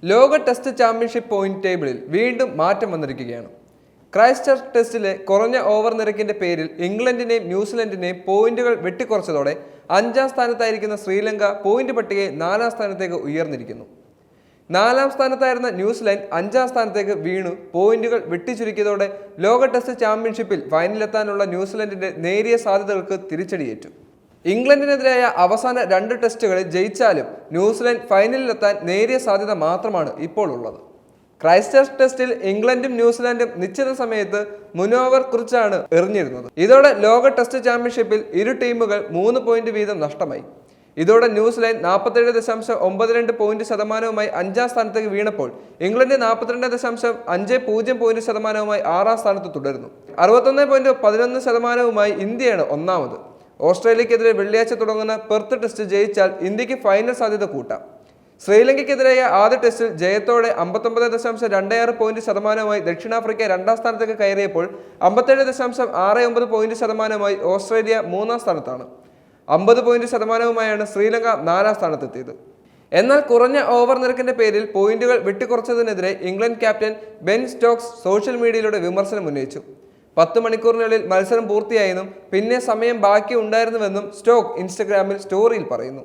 ലോക test championship point ടേബിളിൽ വീണ്ടും മാറ്റം വന്നിരിക്കുകയാണ്. ക്രൈസ്റ്റ്ചർച്ച് ടെസ്റ്റിലെ കുറഞ്ഞ ഓവർ നിരക്കിന്റെ പേരിൽ ഇംഗ്ലണ്ടിനെയും ന്യൂസിലൻഡിനെയും പോയിന്റുകൾ വെട്ടിക്കുറച്ചതോടെ 5ാം സ്ഥാനത്തായിരിക്കുന്ന ശ്രീലങ്ക പോയിന്റ് പട്ടികയിൽ 4ാം സ്ഥാനത്തേക്ക് ഉയർന്നിരിക്കുന്നു. 4ാം സ്ഥാനത്തായിരുന്ന ന്യൂസിലൻഡ് 5ാം സ്ഥാനത്തേക്ക് വീണു പോയിന്റുകൾ വെട്ടിച്ചുരുക്കിയതോടെ ലോക ടെസ്റ്റ് ചാമ്പ്യൻഷിപ്പിൽ ഫൈനലിലെത്താനുള്ള ന്യൂസിലൻഡിന്റെ നേരിയ സാധ്യതകൾക്ക് തിരിച്ചടിയേറ്റു. ഇംഗ്ലണ്ടിനെതിരായ അവസാന 2 ടെസ്റ്റുകളിൽ ജയിച്ചാലും ന്യൂസിലൻഡ് ഫൈനലിലെത്താൻ നേരിയ സാധ്യത മാത്രമാണ് ഇപ്പോൾ ഉള്ളത്. ക്രൈസ്റ്റ്ചർച്ച് ടെസ്റ്റിൽ ഇംഗ്ലണ്ടും ന്യൂസിലാൻഡും നിശ്ചിത സമയത്ത് മുനോവർ കുറിച്ചാണ് എറിഞ്ഞിരുന്നത്. ഇതോടെ ലോക ടെസ്റ്റ് ചാമ്പ്യൻഷിപ്പിൽ ഇരു ടീമുകൾ 3 പോയിന്റ് വീതം നഷ്ടമായി. ഇതോടെ ന്യൂസിലാൻഡ് 47.92 പോയിന്റ് ശതമാനവുമായി 5ാം സ്ഥാനത്തേക്ക് വീണപ്പോൾ ഇംഗ്ലണ്ട് 42.50 പോയിന്റ് ശതമാനവുമായി 6ാം സ്ഥാനത്ത് തുടരുന്നു. 61.11 ശതമാനവുമായി ഇന്ത്യയാണ് ഒന്നാമത്. ഓസ്ട്രേലിയക്കെതിരെ വെള്ളിയാഴ്ച തുടങ്ങുന്ന പെർത്ത് ടെസ്റ്റ് ജയിച്ചാൽ ഇന്ത്യക്ക് ഫൈനൽ സാധ്യത കൂട്ടാം. ശ്രീലങ്കയ്ക്കെതിരായ ആദ്യ ടെസ്റ്റിൽ ജയത്തോടെ 59.26 പോയിന്റ് ശതമാനവുമായി ദക്ഷിണാഫ്രിക്ക 2ാം സ്ഥാനത്തേക്ക് കയറിയപ്പോൾ 57.69 പോയിന്റ് ശതമാനവുമായി ഓസ്ട്രേലിയ 3ാം സ്ഥാനത്താണ്. 50 പോയിന്റ് ശതമാനവുമായാണ് ശ്രീലങ്ക 4ാം സ്ഥാനത്തെത്തിയത്. എന്നാൽ കുറഞ്ഞ ഓവർ നിരക്കിന്റെ പേരിൽ പോയിന്റുകൾ വെട്ടിക്കുറച്ചതിനെതിരെ England captain Ben Stokes social മീഡിയയിലൂടെ വിമർശനം ഉന്നയിച്ചു. 10 മണിക്കൂറിനുള്ളിൽ മത്സരം പൂർത്തിയായെന്നും പിന്നെ സമയം ബാക്കി ഉണ്ടായിരുന്നുവെന്നും സ്റ്റോക്ക് ഇൻസ്റ്റഗ്രാമിൽ സ്റ്റോറിയിൽ പറയുന്നു.